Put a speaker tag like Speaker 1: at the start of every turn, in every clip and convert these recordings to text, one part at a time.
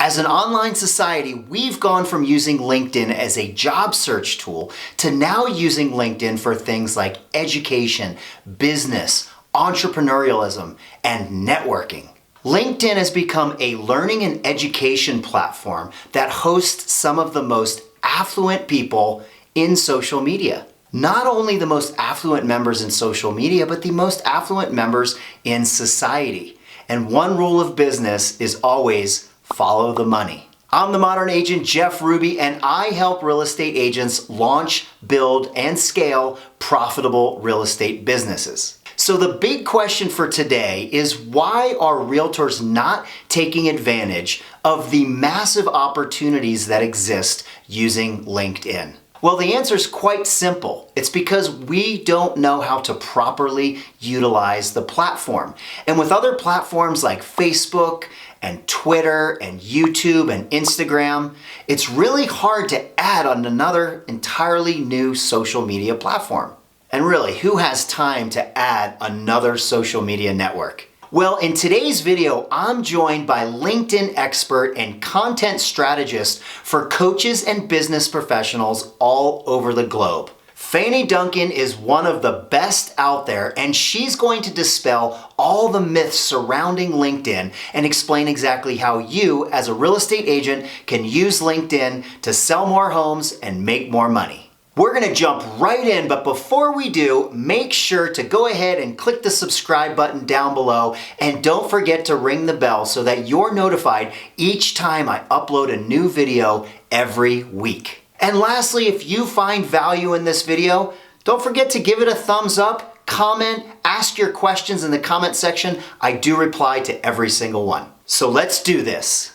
Speaker 1: As an online society, we've gone from using LinkedIn as a job search tool to now using LinkedIn for things like education, business, entrepreneurialism, and networking. LinkedIn has become a learning and education platform that hosts some of the most affluent people in social media. Not only the most affluent members in social media, but the most affluent members in society. And one rule of business is always follow the money. I'm the Modern Agent Jeff Ruby, and I help real estate agents launch, build, and scale profitable real estate businesses. So the big question for today is, why are realtors not taking advantage of the massive opportunities that exist using LinkedIn? Well, the answer is quite simple. It's because we don't know how to properly utilize the platform. And with other platforms like Facebook and Twitter and YouTube and Instagram, it's really hard to add on another entirely new social media platform. And really, who has time to add another social media network? Well, in today's video, I'm joined by LinkedIn expert and content strategist for coaches and business professionals all over the globe. Fanny Duncan is one of the best out there, and she's going to dispel all the myths surrounding LinkedIn and explain exactly how you, as a real estate agent, can use LinkedIn to sell more homes and make more money. We're gonna jump right in, but before we do, make sure to go ahead and click the subscribe button down below, and don't forget to ring the bell so that you're notified each time I upload a new video every week. And lastly, if you find value in this video, don't forget to give it a thumbs up, comment, ask your questions in the comment section. I do reply to every single one. So let's do this.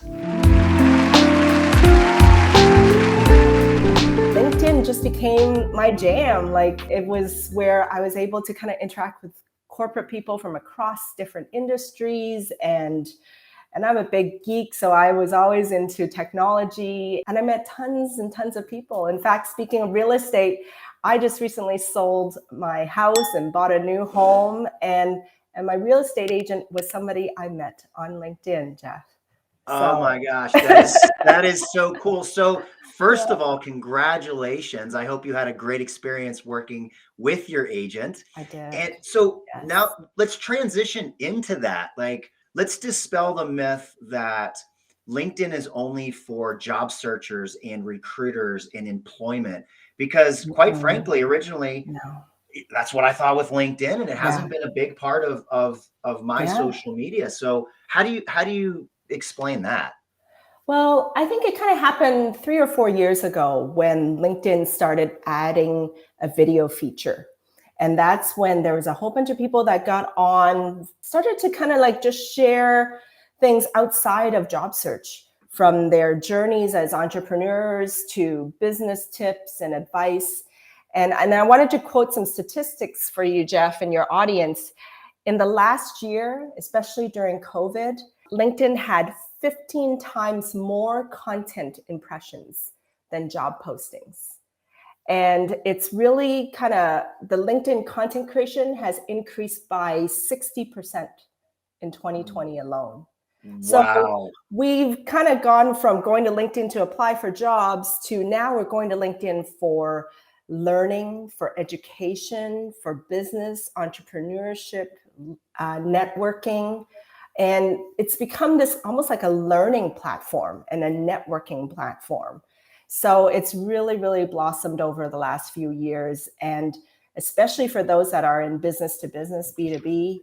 Speaker 2: LinkedIn just became my jam. Like, it was where I was able to kind of interact with corporate people from across different industries, and I'm a big geek, so I was always into technology, and I met tons and tons of people. In fact, speaking of real estate, I just recently sold my house and bought a new home, and my real estate agent was somebody I met on LinkedIn, Jeff.
Speaker 1: Oh my gosh, that is so cool. So first of all, congratulations. I hope you had a great experience working with your agent.
Speaker 2: I did.
Speaker 1: And so
Speaker 2: Yes.
Speaker 1: now let's transition into that. Like, let's dispel the myth that LinkedIn is only for job searchers and recruiters and employment, because quite frankly, originally
Speaker 2: No.
Speaker 1: that's what I thought with LinkedIn, and it hasn't
Speaker 2: Yeah.
Speaker 1: been a big part of my
Speaker 2: Yeah.
Speaker 1: social media. So how do you explain that?
Speaker 2: Well, I think it kind of happened 3 or 4 years ago when LinkedIn started adding a video feature. And that's when there was a whole bunch of people that got on, started to kind of like just share things outside of job search, from their journeys as entrepreneurs to business tips and advice. And I wanted to quote some statistics for you, Jeff, and your audience. In the last year, especially during COVID, LinkedIn had 15 times more content impressions than job postings. And it's really kind of, the LinkedIn content creation has increased by 60% in 2020 alone. So
Speaker 1: Wow.
Speaker 2: we've kind of gone from going to LinkedIn to apply for jobs to now we're going to LinkedIn for learning, for education, for business, entrepreneurship, networking. And it's become this almost like a learning platform and a networking platform. So it's really, really blossomed over the last few years. And especially for those that are in business to business, B2B,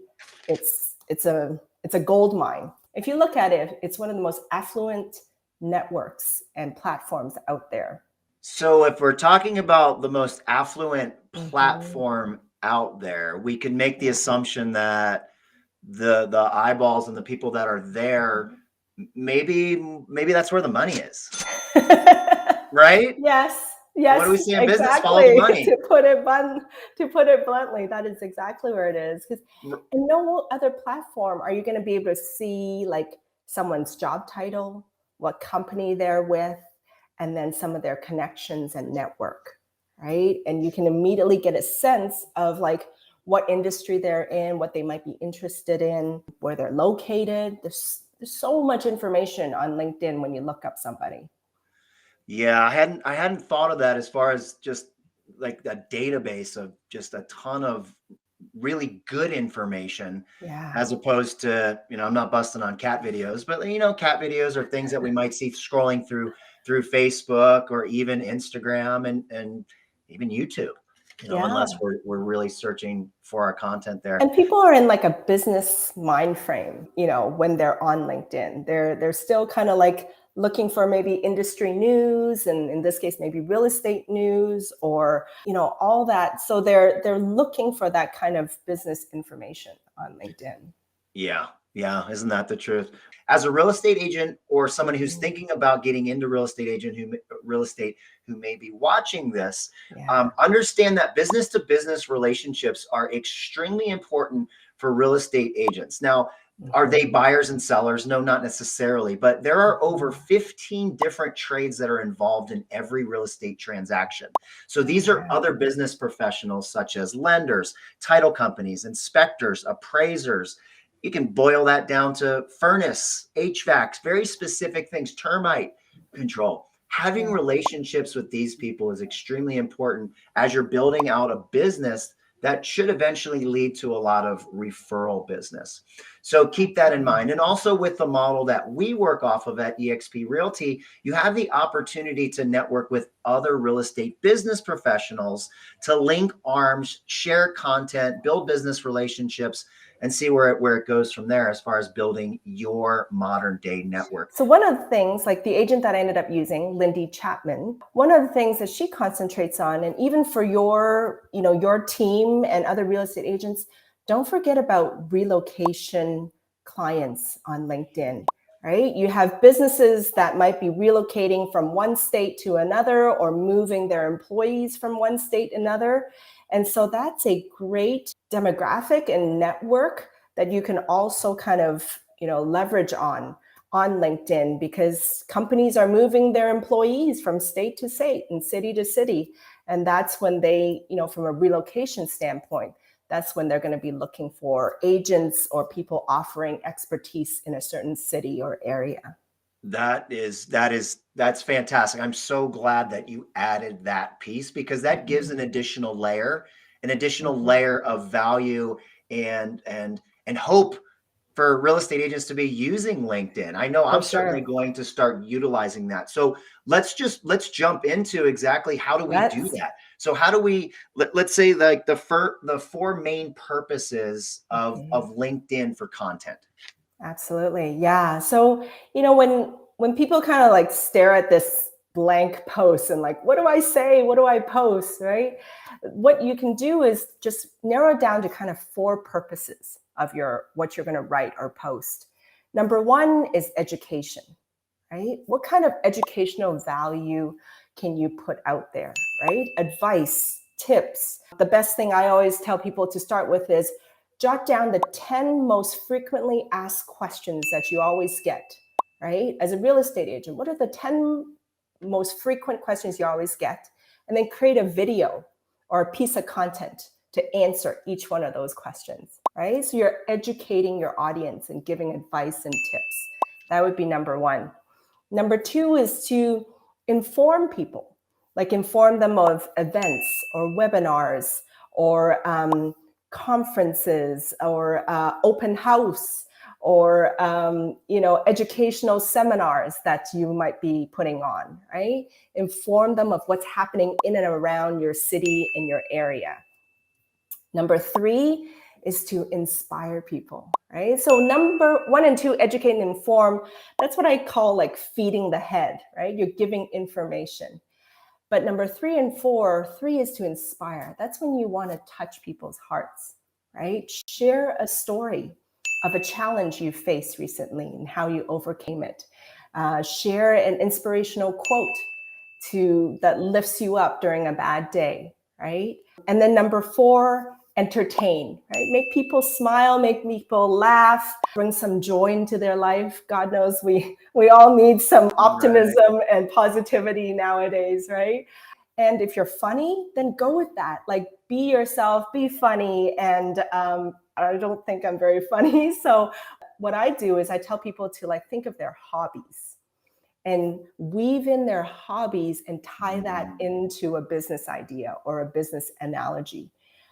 Speaker 2: it's a gold mine. If you look at it, it's one of the most affluent networks and platforms out there.
Speaker 1: So if we're talking about the most affluent platform out there, we can make the assumption that the eyeballs and the people that are there, maybe that's where the money is, right?
Speaker 2: Yes,
Speaker 1: What do we
Speaker 2: yes,
Speaker 1: say in business? Follow the
Speaker 2: exactly.
Speaker 1: money.
Speaker 2: To put it bluntly, that is exactly where it is. Because in no other platform are you going to be able to see like someone's job title, what company they're with, and then some of their connections and network, right? And you can immediately get a sense of like what industry they're in, what they might be interested in, where they're located. There's there's so much information on LinkedIn when you look up somebody.
Speaker 1: Yeah, I hadn't thought of that as far as just like a database of just a ton of really good information
Speaker 2: Yeah.
Speaker 1: as opposed to, I'm not busting on cat videos, but cat videos are things that we might see scrolling through Facebook or even Instagram and even YouTube, unless
Speaker 2: Yeah.
Speaker 1: we're really searching for our content there.
Speaker 2: And people are in like a business mind frame, when they're on LinkedIn. They're still kind of like looking for maybe industry news, and in this case maybe real estate news, or all that. So they're looking for that kind of business information on LinkedIn.
Speaker 1: Yeah. Yeah. Isn't that the truth? As a real estate agent or someone who's
Speaker 2: Mm,
Speaker 1: thinking about getting into real estate who may be watching this,
Speaker 2: yeah.
Speaker 1: understand that business to business relationships are extremely important for real estate agents. Now, are they
Speaker 2: Mhm.
Speaker 1: buyers and sellers? No, not necessarily, but there are over
Speaker 2: Mhm.
Speaker 1: 15 different trades that are involved in every real estate transaction. So
Speaker 2: Oh,
Speaker 1: these are
Speaker 2: yeah.
Speaker 1: other business professionals such as lenders, title companies, inspectors, appraisers. You can boil that down to furnace, HVACs, very specific things, termite control. Having
Speaker 2: Yeah.
Speaker 1: relationships with these people is extremely important as you're building out a business that should eventually lead to a lot of referral business. So keep that in
Speaker 2: Absolutely.
Speaker 1: mind. And also with the model that we work off of at eXp Realty, you have the opportunity to network with other real estate business professionals to link arms, share content, build business relationships, and see where it goes from there as far as building your modern day network.
Speaker 2: So one of the things, like the agent that I ended up using, Lindy Chapman, one of the things that she concentrates on, and even for your team and other real estate agents, don't forget about relocation clients on LinkedIn, right? You have businesses that might be relocating from one state to another or moving their employees from one state to another. And so that's a great demographic and network that you can also kind of, leverage on LinkedIn, because companies are moving their employees from state to state and city to city. And that's when they, from a relocation standpoint, that's when they're going to be looking for agents or people offering expertise in a certain city or area.
Speaker 1: That's fantastic. I'm so glad that you added that piece because that gives an additional
Speaker 2: Mhm.
Speaker 1: layer of value and hope for real estate agents to be using LinkedIn. I know
Speaker 2: For
Speaker 1: I'm certainly
Speaker 2: sure.
Speaker 1: going to start utilizing that. So let's jump into exactly how do we do
Speaker 2: Let's.
Speaker 1: that. So how do we let's say like the four main purposes
Speaker 2: Mhm.
Speaker 1: of LinkedIn for content.
Speaker 2: Absolutely. Yeah. So, when people kind of like stare at this blank post and like, what do I say? What do I post? Right? What you can do is just narrow it down to kind of four purposes of your what you're going to write or post. Number one is education, right? What kind of educational value can you put out there, right? Advice, tips. The best thing I always tell people to start with is jot down the 10 most frequently asked questions that you always get, right? As a real estate agent, what are the 10 most frequent questions you always get? And then create a video or a piece of content to answer each one of those questions, right? So you're educating your audience and giving advice and tips. That would be number one. Number two is to inform people, like inform them of events or webinars or conferences or open house or educational seminars that you might be putting on, right? Inform them of what's happening in and around your city and your area. Number three is to inspire people, right? So number one and two, educate and inform. That's what I call like feeding the head, right? You're giving information. But number three and four, three is to inspire. That's when you want to touch people's hearts, right? Share a story of a challenge you faced recently and how you overcame it. Share an inspirational quote that lifts you up during a bad day, right? And then number four, entertain, right? Make people smile, make people laugh, bring some joy into their life. God knows we all need some
Speaker 1: Right.
Speaker 2: optimism and positivity nowadays, right? And if you're funny, then go with that. Like, be yourself, be funny. And I don't think I'm very funny, so what I do is I tell people to like think of their hobbies and weave in their hobbies and tie that into a business idea or a business analogy.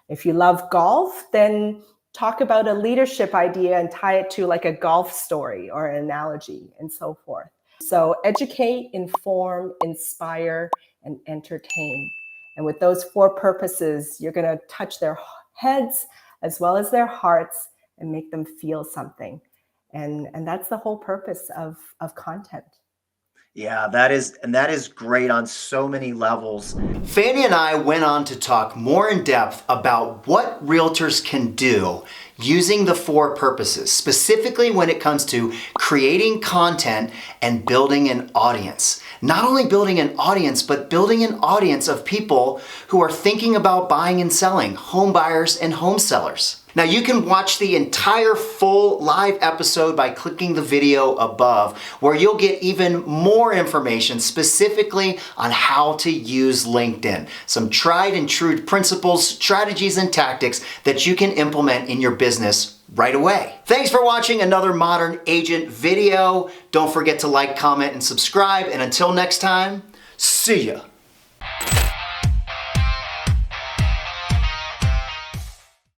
Speaker 2: If you love golf, then talk about a leadership idea and tie it to like a golf story or an analogy and so forth. So educate, inform, inspire, and entertain. And with those 4 purposes, you're going to touch their heads as well as their hearts and make them feel something. And that's the whole purpose of content.
Speaker 1: Yeah, that is great on so many levels. Fanny and I went on to talk more in depth about what realtors can do using the 4 purposes, specifically when it comes to creating content and building an audience. Not only building an audience, but building an audience of people who are thinking about buying and selling, home buyers and home sellers. Now you can watch the entire full live episode by clicking the video above, where you'll get even more information specifically on how to use LinkedIn. Some tried and true principles, strategies, and tactics that you can implement in your business right away. Thanks for watching another Modern Agent video. Don't forget to like, comment, and subscribe. And until next time, see ya.